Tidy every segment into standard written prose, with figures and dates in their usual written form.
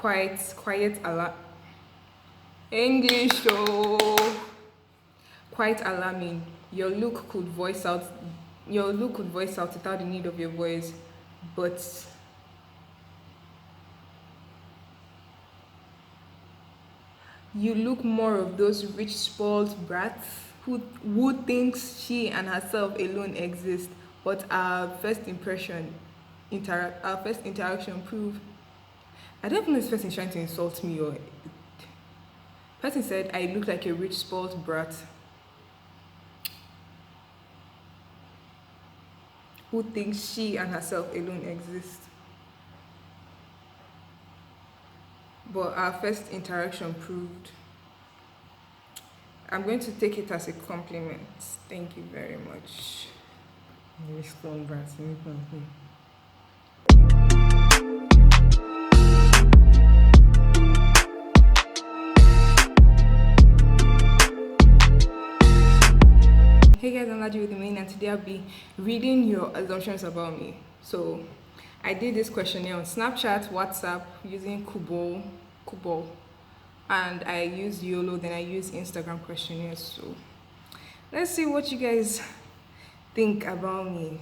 quiet English, oh, quite alarming. Your look could voice out without the need of your voice, but you look more of those rich spoiled brats who thinks she and herself alone exist, but our first interaction prove. I don't even know if this person is trying to insult me or person said I look like a rich spoiled brat who thinks she and herself alone exist. But our first interaction proved. I'm going to take it as a compliment. Thank you very much. Rich spoiled brat. Hey guys, I'm Laju with the main, and today I'll be reading your assumptions about me. So I did this questionnaire on Snapchat, WhatsApp using Kubo, and I used YOLO, then I used Instagram questionnaires. So let's see what you guys think about me.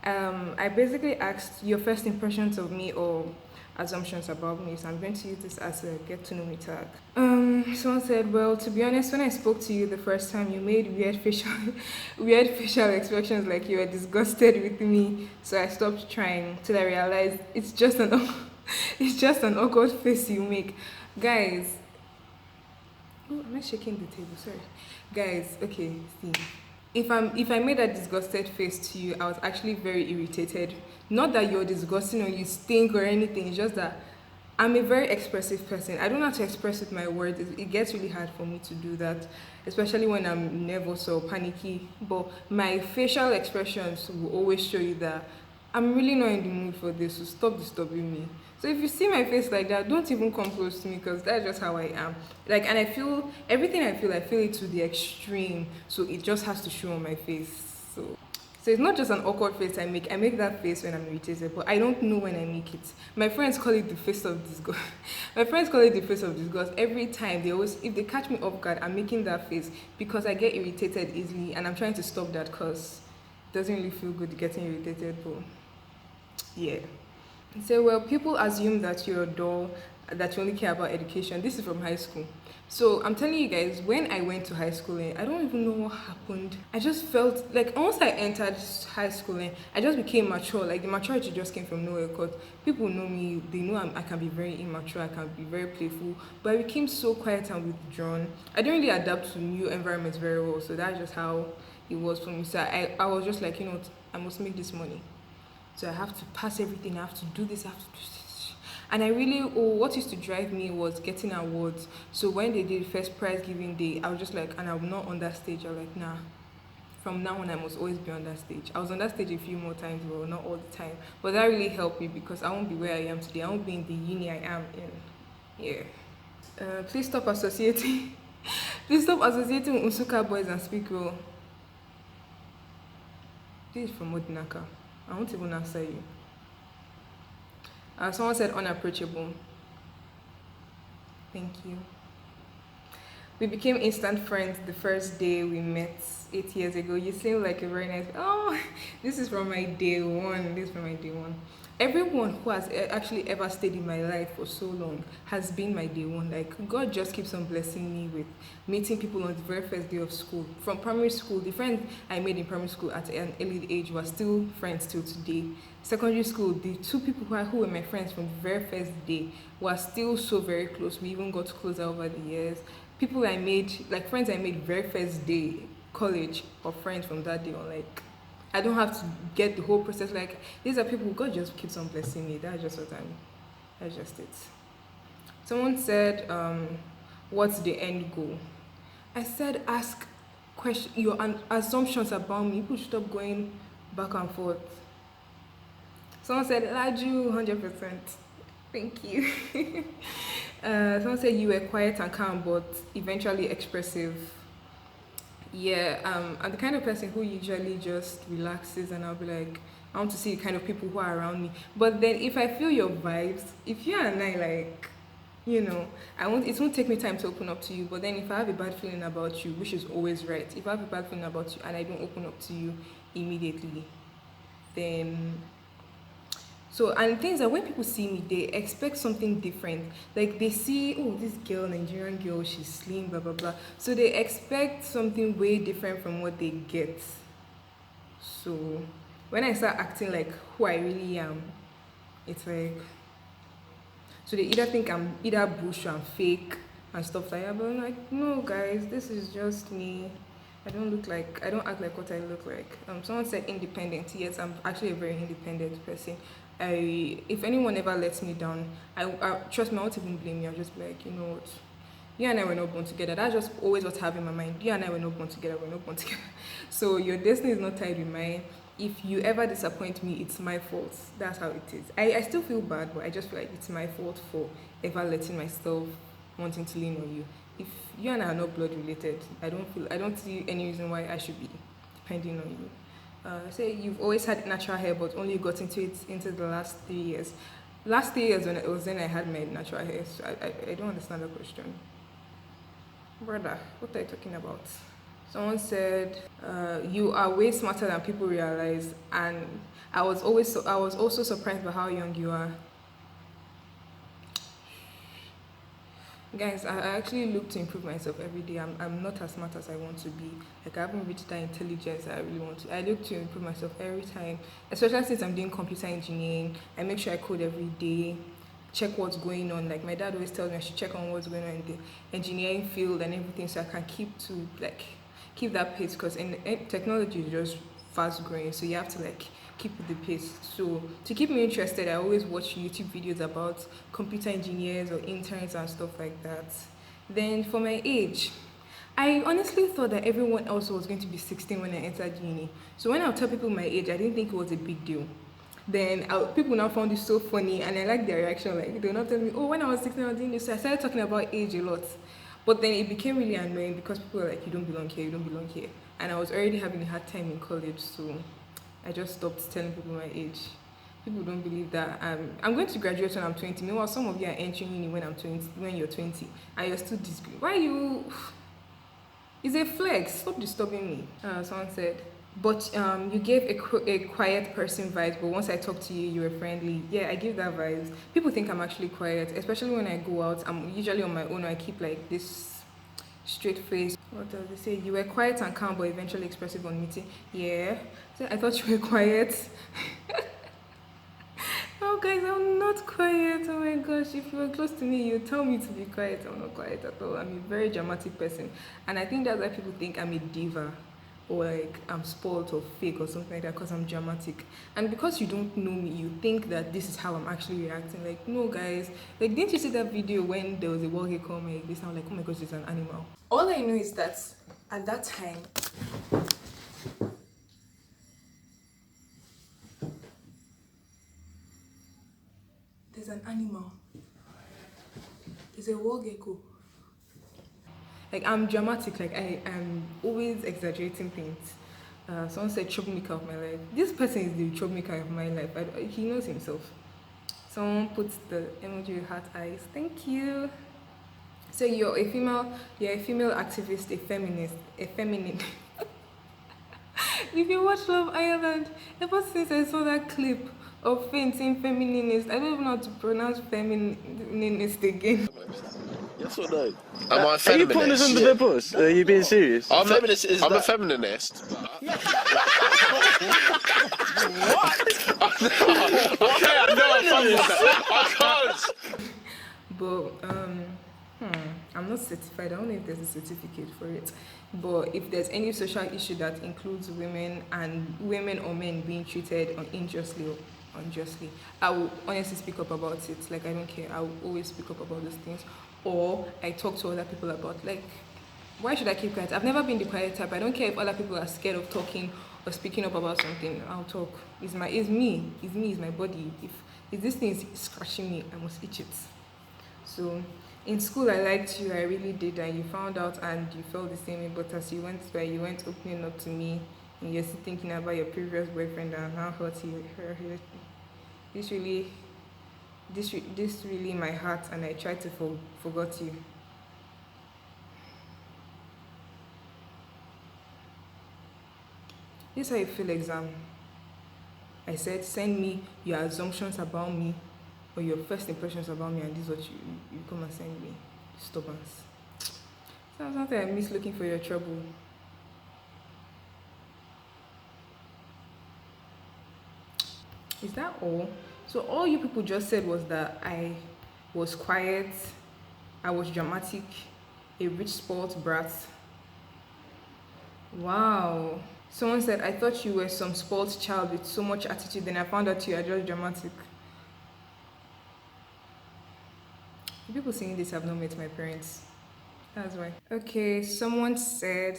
I basically asked your first impressions of me or assumptions about me, so I'm going to use this as a get to know me tag. Someone said, well, to be honest, when I spoke to you the first time, you made weird facial expressions, like you were disgusted with me, so I stopped trying till I realized it's just an it's just an awkward face you make. Guys, oh, am I shaking the table? Sorry. Guys, okay, see. If I made a disgusted face to you, I was actually very irritated. Not that you're disgusting or you stink or anything, it's just that I'm a very expressive person. I don't know how to express with my words. It gets really hard for me to do that, especially when I'm nervous or panicky. But my facial expressions will always show you that I'm really not in the mood for this, so stop disturbing me. So if you see my face like that, don't even come close to me, because that's just how I am. Like, and I feel everything I feel it to the extreme, so it just has to show on my face. So it's not just an awkward face I make. I make that face when I'm irritated, but I don't know when I make it. My friends call it the face of disgust. My friends call it the face of disgust. Every time if they catch me off guard, I'm making that face because I get irritated easily, and I'm trying to stop that because it doesn't really feel good getting irritated, but yeah. So, well, people assume that you're a dull, that you only care about education. This is from high school. So I'm telling you guys, when I went to high school, I don't even know what happened. I just felt like once I entered high school, I just became mature. Like the maturity just came from nowhere. Cause people know me, they know I can be very immature, I can be very playful. But I became so quiet and withdrawn. I didn't really adapt to new environments very well. So that's just how it was for me. So I was just like, you know what, I must make this money. So I have to pass everything, I have to do this, I have to do this. And I really, what used to drive me was getting awards. So when they did first prize giving day, I was just like, and I'm not on that stage. I was like, nah, from now on I must always be on that stage. I was on that stage a few more times, but not all the time. But that really helped me because I won't be where I am today. I won't be in the uni I am in. Yeah. Please stop associating. Please stop associating with Unsuka boys and speak well. This is from Odinaka. I won't even answer you. Someone said unapproachable. Thank you. We became instant friends the first day we met 8 years ago. You seem like a very nice. Oh, this is from my day one. Everyone who has actually ever stayed in my life for so long has been my day one. Like, God just keeps on blessing me with meeting people on the very first day of school. From primary school, the friends I made in primary school at an early age were still friends till today. Secondary school, the two people who were my friends from the very first day were still so very close. We even got closer over the years. People I made, like friends I made very first day, college, or friends from that day on, like, I don't have to get the whole process. Like, these are people God just keeps on blessing me. That's just it. Someone said, what's the end goal? I said, ask your assumptions about me. People should stop going back and forth. Someone said, Laju, 100%. Thank you. Someone said you were quiet and calm, but eventually expressive. Yeah, I'm the kind of person who usually just relaxes, and I'll be like, I want to see the kind of people who are around me. But then if I feel your vibes, if you and I like, it won't take me time to open up to you. But then if I have a bad feeling about you, which is always right, if I have a bad feeling about you and I don't open up to you immediately, then and things that when people see me, they expect something different. Like they see, oh, this girl, Nigerian girl, she's slim, blah blah blah. So they expect something way different from what they get. So when I start acting like who I really am, it's like, so they either think I'm either bush or I'm fake and stuff like that. But I'm like, no guys, this is just me. I don't act like what I look like. Someone said independent. Yes, I'm actually a very independent person. If anyone ever lets me down, I trust me, I won't even blame you. I'll just be like, you know what, you and I were not born together. That's just always what's having in my mind. You and I were not born together. We're not born together. So your destiny is not tied with mine. If you ever disappoint me, it's my fault. That's how it is. I still feel bad, but I just feel like it's my fault for ever letting myself wanting to lean on you. If you and I are not blood related, I don't see any reason why I should be depending on you. Say you've always had natural hair, but only got into it into the last 3 years. Last 3 years when I had my natural hair, so I don't understand the question. Brother, what are you talking about? Someone said, you are way smarter than people realize, and I was also surprised by how young you are. Guys, I actually look to improve myself every day. I'm not as smart as I want to be. Like, I haven't reached that intelligence I really want to. I look to improve myself every time, especially since I'm doing computer engineering. I make sure I code every day, check what's going on. Like, my dad always tells me I should check on what's going on in the engineering field and everything, so I can keep that pace, because in technology is just fast growing, so you have to keep with the pace. So to keep me interested, I always watch YouTube videos about computer engineers or interns and stuff like that. Then for my age, I honestly thought that everyone else was going to be 16 when I entered uni. So when I tell people my age, I didn't think it was a big deal. Then people now found it so funny, and I like their reaction. Like, they'll not tell me, oh, when I was 16 I was doing this. So I started talking about age a lot. But then it became really annoying because people were like, you don't belong here, you don't belong here. And I was already having a hard time in college, so I just stopped telling people my age. People don't believe that I'm going to graduate when I'm 20. Meanwhile, some of you are entering uni when you're 20, and you're still disgraced. Why you? It's a flex. Stop disturbing me. Someone said, but you gave a quiet person vibes, but once I talk to you, you were friendly. Yeah, I give that vibes. People think I'm actually quiet, especially when I go out. I'm usually on my own. I keep like this straight face. What does they say? You were quiet and calm, but eventually expressive on meeting. Yeah. So I thought you were quiet. Oh guys, I'm not quiet. Oh my gosh, if you were close to me, you'd tell me to be quiet. I'm not quiet at all. I'm a very dramatic person, and I think that's why people think I'm a diva, or like I'm spoiled or fake or something like that, because I'm dramatic. And because you don't know me, you think that this is how I'm actually reacting. Like, no guys, like, didn't you see that video when there was a wall coming like this? I'm like, oh my gosh, it's an animal. All I know is that at that time, there's an animal. There's a wall gecko. Like, I'm dramatic. Like, I am always exaggerating things. Someone said troublemaker of my life. This person is the troublemaker of my life. He knows himself. Someone puts the emoji with heart eyes. Thank you. So you're a female activist, a feminist, a feminine. If you watch Love Island, ever since I saw that clip of Finn saying femininist, I don't even know how to pronounce femininist again. Yes or no? Am I a feminist? Are you putting this under the bus? Are you being serious? I'm a feminist. What? Okay, I know I'm feminist. I can't. But I'm not certified. I don't know if there's a certificate for it. But if there's any social issue that includes women or men being treated unjustly or unjustly, I will honestly speak up about it. Like, I don't care. I will always speak up about those things. Or I talk to other people about, like, why should I keep quiet? I've never been the quiet type. I don't care if other people are scared of talking or speaking up about something. I'll talk. It's me. It's my body. If this thing is scratching me, I must itch it. So in school, I liked you. I really did. And you found out and you felt the same way. But as you went by, you went opening up to me. and you're still thinking about your previous boyfriend and how hurt he hurt you. This really, this really my heart, and I try to forget you. This is how you feel exam. I said send me your assumptions about me or your first impressions about me, and this is what you come and send me. Disturbance. Sounds like I miss looking for your trouble. Is that all? So all you people just said was that I was quiet, I was dramatic, a rich sport brat. Wow. Someone said, I thought you were some sports child with so much attitude, then I found out you are just dramatic. The people saying this have not met my parents. That's why. Okay, someone said,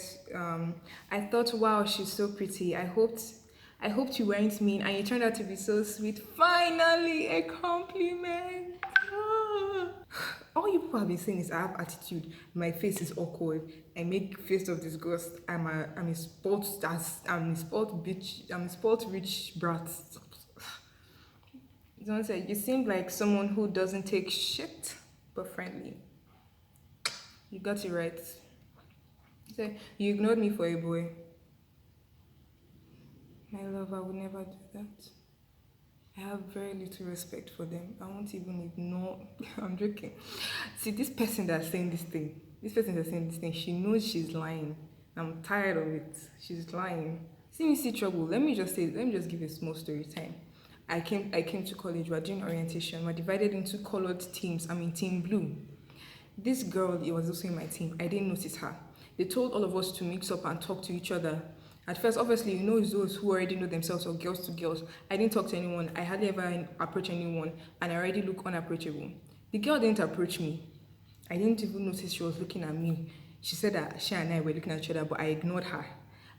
I thought, wow, she's so pretty. I hoped you weren't mean, and you turned out to be so sweet. Finally, a compliment. Ah. All you people have been saying is I have attitude. My face is awkward. I make face of disgust. I'm a sport bitch. I'm a sport rich brat. Someone said you seem like someone who doesn't take shit but friendly. You got it right. He said you ignored me for a boy. My love, I would never do that. I have very little respect for them. I won't even ignore. I'm joking. See, this person that's saying this thing, she knows she's lying. I'm tired of it. She's lying. See me see trouble. Let me just give a small story time. I came to college. We're doing orientation. We're divided into colored teams. I'm in team blue. This girl, it was also in my team. I didn't notice her. They told all of us to mix up and talk to each other. At first, obviously, you know, it's those who already know themselves or girls to girls. I didn't talk to anyone. I hardly ever approach anyone, and I already look unapproachable. The girl didn't approach me. I didn't even notice she was looking at me. She said that she and I were looking at each other, but I ignored her.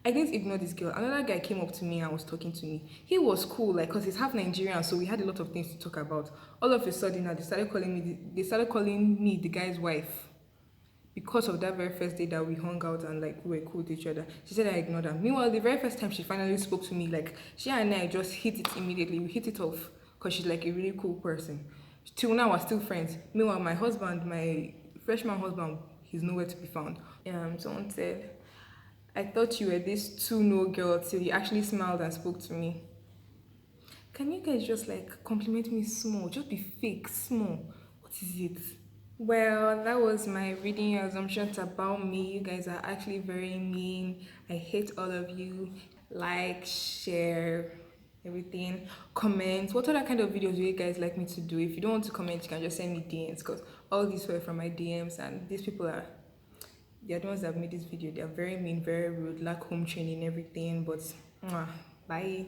I didn't ignore this girl. Another guy came up to me and was talking to me. He was cool, like, cause he's half Nigerian, so we had a lot of things to talk about. All of a sudden, now they started calling me the guy's wife. Because of that very first day that we hung out and like we were cool with each other. She said I ignored her. Meanwhile, the very first time she finally spoke to me, like she and I just hit it immediately. We hit it off because she's like a really cool person. Till now, we're still friends. Meanwhile, my husband, my freshman husband, he's nowhere to be found. Someone said, I thought you were this too-no girl till you actually smiled and spoke to me. Can you guys just like compliment me small? Just be fake, small. What is it? Well, that was my reading assumptions about me. You guys are actually very mean. I hate all of you. Like, share, everything. Comment. What other kind of videos do you guys like me to do? If you don't want to comment, you can just send me DMs because all these were from my DMs, and these people they're the ones that made this video. They're very mean, very rude, lack home training, everything. But bye.